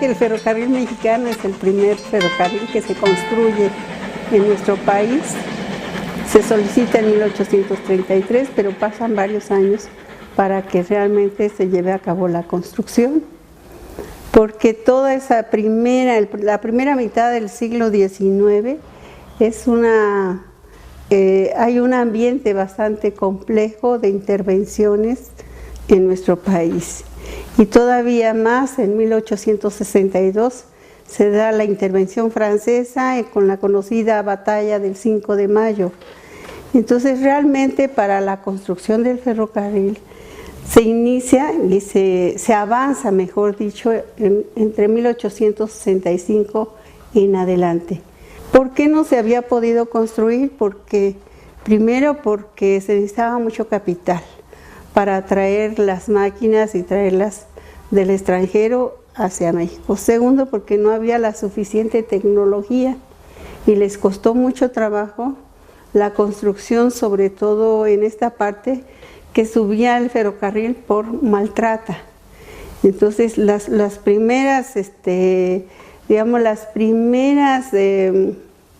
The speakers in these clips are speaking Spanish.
que el ferrocarril mexicano es el primer ferrocarril que se construye en nuestro país. Se solicita en 1833, pero pasan varios años para que realmente se lleve a cabo la construcción, porque toda esa la primera mitad del siglo XIX hay un ambiente bastante complejo de intervenciones en nuestro país. Y todavía más, en 1862 se da la intervención francesa con la conocida batalla del 5 de mayo. Entonces realmente para la construcción del ferrocarril se inicia y se avanza, mejor dicho, entre 1865 en adelante. ¿Por qué no se había podido construir? Primero porque se necesitaba mucho capital para traer las máquinas y traerlas del extranjero hacia México. Segundo, porque no había la suficiente tecnología y les costó mucho trabajo la construcción, sobre todo en esta parte que subía el ferrocarril por Maltrata. Entonces las primeras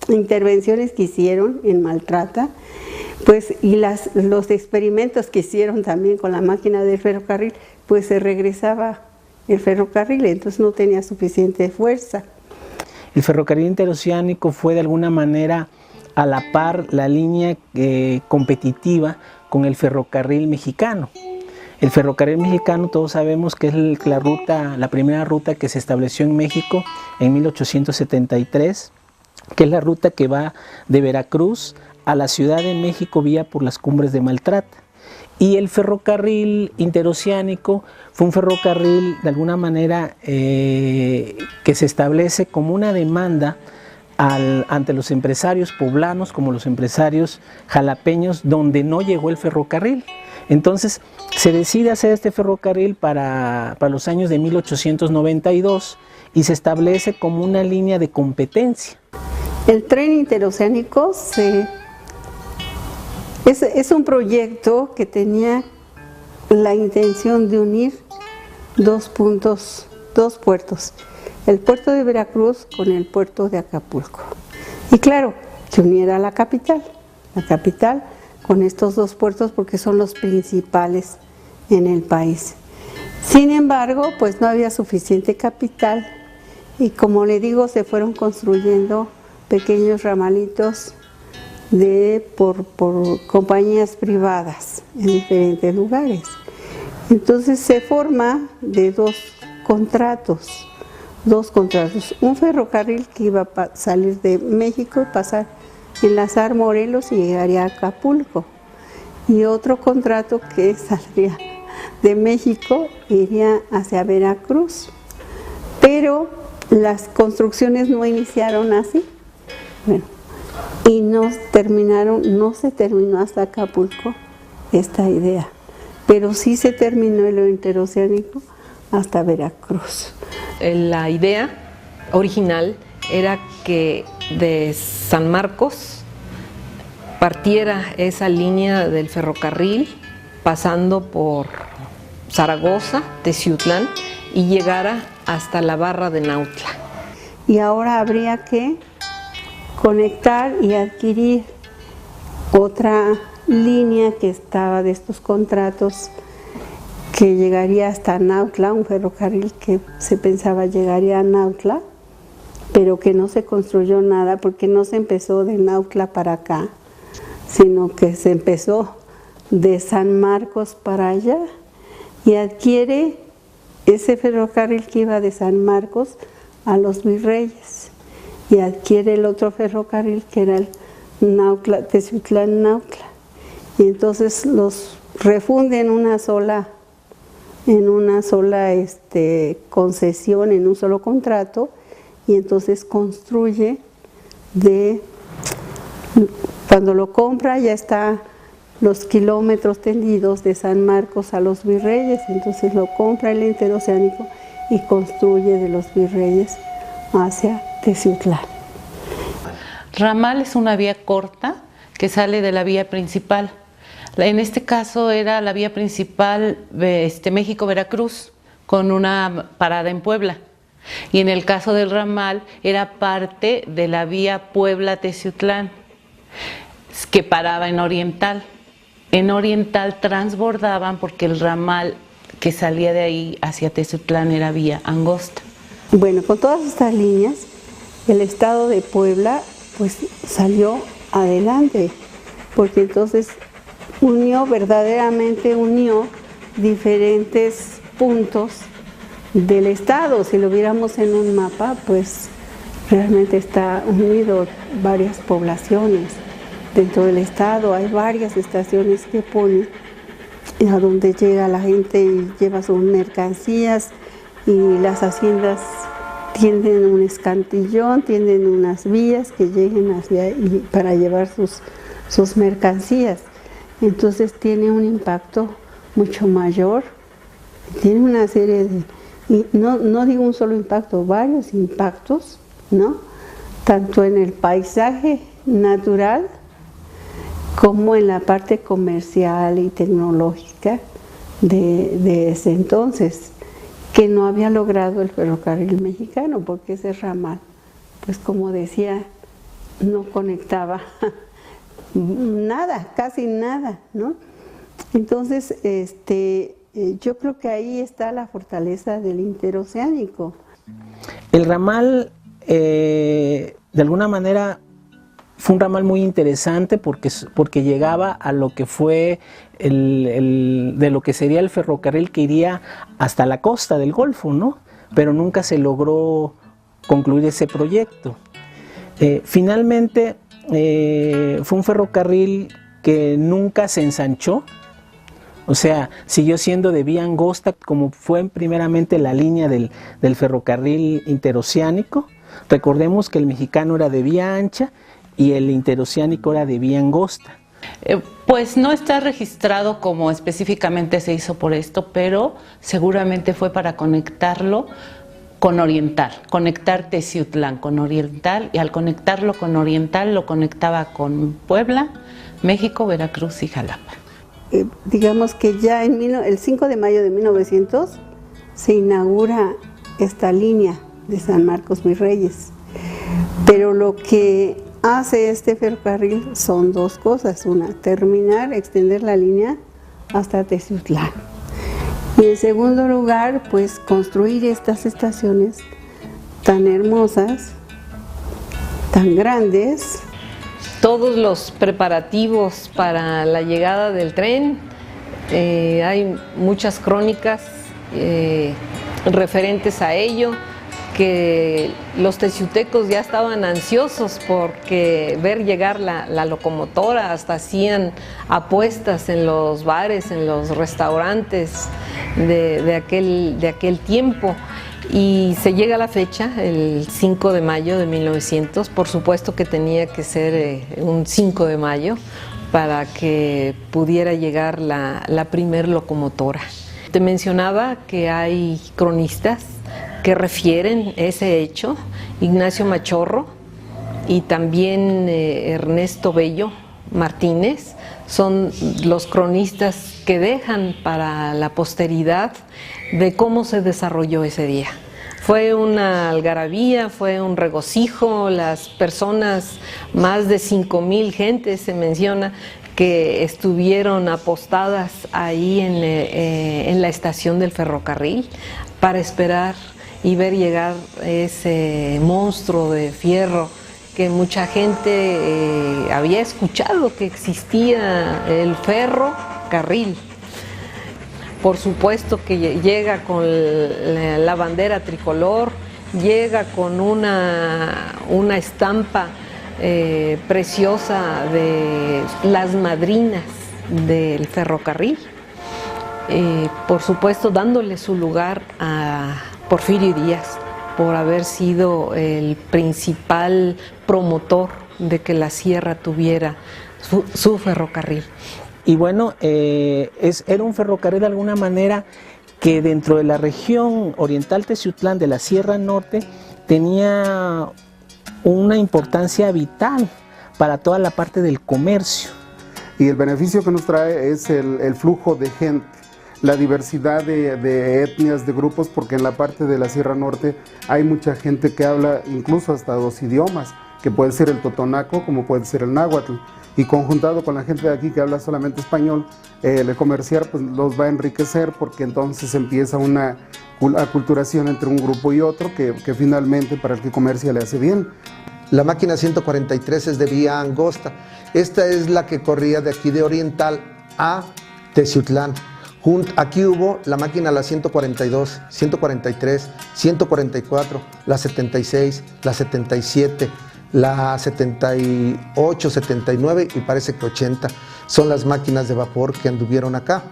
intervenciones que hicieron en Maltrata, pues, y los experimentos que hicieron también con la máquina del ferrocarril, pues se regresaba el ferrocarril, entonces no tenía suficiente fuerza. El ferrocarril interoceánico fue de alguna manera a la par la línea competitiva con el ferrocarril mexicano. El ferrocarril mexicano, todos sabemos que es la primera ruta que se estableció en México en 1873, que es la ruta que va de Veracruz a la Ciudad de México vía por las cumbres de Maltrata. Y el ferrocarril interoceánico fue un ferrocarril de alguna manera que se establece como una demanda ante los empresarios poblanos como los empresarios jalapeños donde no llegó el ferrocarril. Entonces se decide hacer este ferrocarril para los años de 1892 y se establece como una línea de competencia. El tren interoceánico es un proyecto que tenía la intención de unir dos puertos, el puerto de Veracruz con el puerto de Acapulco. Y claro, que uniera la capital con estos dos puertos porque son los principales en el país. Sin embargo, pues no había suficiente capital y como le digo, se fueron construyendo pequeños ramalitos por compañías privadas en diferentes lugares. Entonces se forma de dos contratos, un ferrocarril que iba a salir de México, pasar, enlazar Morelos y llegaría a Acapulco, y otro contrato que saldría de México e iría hacia Veracruz, pero las construcciones no iniciaron así, bueno, y no se terminó hasta Acapulco esta idea, pero sí se terminó el interoceánico hasta Veracruz. La idea original era que de San Marcos partiera esa línea del ferrocarril pasando por Zaragoza, Teciutlán y llegara hasta la barra de Nautla. Y ahora habría que conectar y adquirir otra línea que estaba de estos contratos que llegaría hasta Nautla, un ferrocarril que se pensaba llegaría a Nautla, pero que no se construyó nada porque no se empezó de Nautla para acá, sino que se empezó de San Marcos para allá y adquiere ese ferrocarril que iba de San Marcos a Los Virreyes y adquiere el otro ferrocarril que era el Teciutlán-Nautla, y entonces los refunde en una sola concesión, en un solo contrato, y entonces construye cuando lo compra ya está los kilómetros tendidos de San Marcos a Los Virreyes, entonces lo compra el interoceánico y construye de Los Virreyes hacia Teciutlán. Ramal es una vía corta que sale de la vía principal. En este caso era la vía principal México-Veracruz, con una parada en Puebla. Y en el caso del ramal era parte de la vía Puebla-Teciutlán, que paraba en Oriental. En Oriental transbordaban porque el ramal que salía de ahí hacia Teciutlán era vía angosta. Bueno, con todas estas líneas, el estado de Puebla pues salió adelante, porque entonces verdaderamente unió diferentes puntos del estado. Si lo viéramos en un mapa, pues realmente está unido varias poblaciones dentro del estado. Hay varias estaciones que pone a donde llega la gente y lleva sus mercancías, y las haciendas tienen un escantillón, tienen unas vías que lleguen hacia ahí para llevar sus mercancías. Entonces tiene un impacto mucho mayor, tiene una serie de, y no digo un solo impacto, varios impactos, ¿no? Tanto en el paisaje natural como en la parte comercial y tecnológica de ese entonces, que no había logrado el ferrocarril mexicano, porque ese ramal, pues como decía, no conectaba nada, casi nada, ¿no? Entonces, yo creo que ahí está la fortaleza del interoceánico. El ramal, de alguna manera, fue un ramal muy interesante porque llegaba a lo que fue de lo que sería el ferrocarril que iría hasta la costa del Golfo, ¿no? Pero nunca se logró concluir ese proyecto. Finalmente, fue un ferrocarril que nunca se ensanchó, o sea, siguió siendo de vía angosta, como fue primeramente la línea del ferrocarril interoceánico. Recordemos que el mexicano era de vía ancha y el interoceánico era de vía angosta. Pues no está registrado como específicamente se hizo por esto, pero seguramente fue para conectarlo con Oriental, conectar Teciutlán con Oriental, y al conectarlo con Oriental lo conectaba con Puebla, México, Veracruz y Jalapa. Digamos que ya el 5 de mayo de 1900 se inaugura esta línea de San Marcos Mis Reyes, pero lo que hace este ferrocarril son dos cosas: una, extender la línea hasta Teciutlán, y en segundo lugar, pues construir estas estaciones tan hermosas, tan grandes. Todos los preparativos para la llegada del tren, hay muchas crónicas referentes a ello, que los teciutecos ya estaban ansiosos porque ver llegar la locomotora, hasta hacían apuestas en los bares, en los restaurantes de aquel tiempo. Y se llega a la fecha, el 5 de mayo de 1900, por supuesto que tenía que ser un 5 de mayo para que pudiera llegar la primer locomotora. Te mencionaba que hay cronistas que refieren ese hecho: Ignacio Machorro y también Ernesto Bello Martínez, son los cronistas que dejan para la posteridad de cómo se desarrolló ese día. Fue una algarabía, fue un regocijo, las personas, más de 5,000 gentes se menciona, que estuvieron apostadas ahí en la estación del ferrocarril para esperar y ver llegar ese monstruo de fierro que mucha gente había escuchado que existía, el ferrocarril. Por supuesto que llega con la bandera tricolor, llega con una estampa preciosa de las madrinas del ferrocarril, por supuesto dándole su lugar a Porfirio Díaz por haber sido el principal promotor de que la sierra tuviera su ferrocarril. Y bueno, era un ferrocarril de alguna manera que dentro de la región oriental Teciutlán de la Sierra Norte tenía una importancia vital para toda la parte del comercio. Y el beneficio que nos trae es el flujo de gente. la diversidad de etnias, de grupos, porque en la parte de la Sierra Norte hay mucha gente que habla incluso hasta 2 idiomas, que puede ser el totonaco como puede ser el náhuatl, y conjuntado con la gente de aquí que habla solamente español, el comerciar pues los va a enriquecer, porque entonces empieza una aculturación entre un grupo y otro que finalmente para el que comercia le hace bien. La máquina 143 es de vía angosta. Esta es la que corría de aquí de Oriental a Teciutlán. Aquí hubo la máquina la 142, 143, 144, la 76, la 77, la 78, 79 y parece que 80 son las máquinas de vapor que anduvieron acá.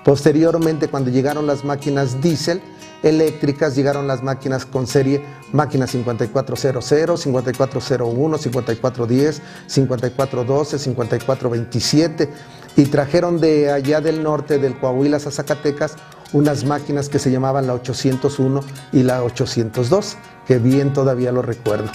Posteriormente, cuando llegaron las máquinas diésel eléctricas, llegaron las máquinas con serie, máquina 5400, 5401, 5410, 5412, 5427, y trajeron de allá del norte, del Coahuila a Zacatecas, unas máquinas que se llamaban la 801 y la 802, que bien todavía lo recuerdo.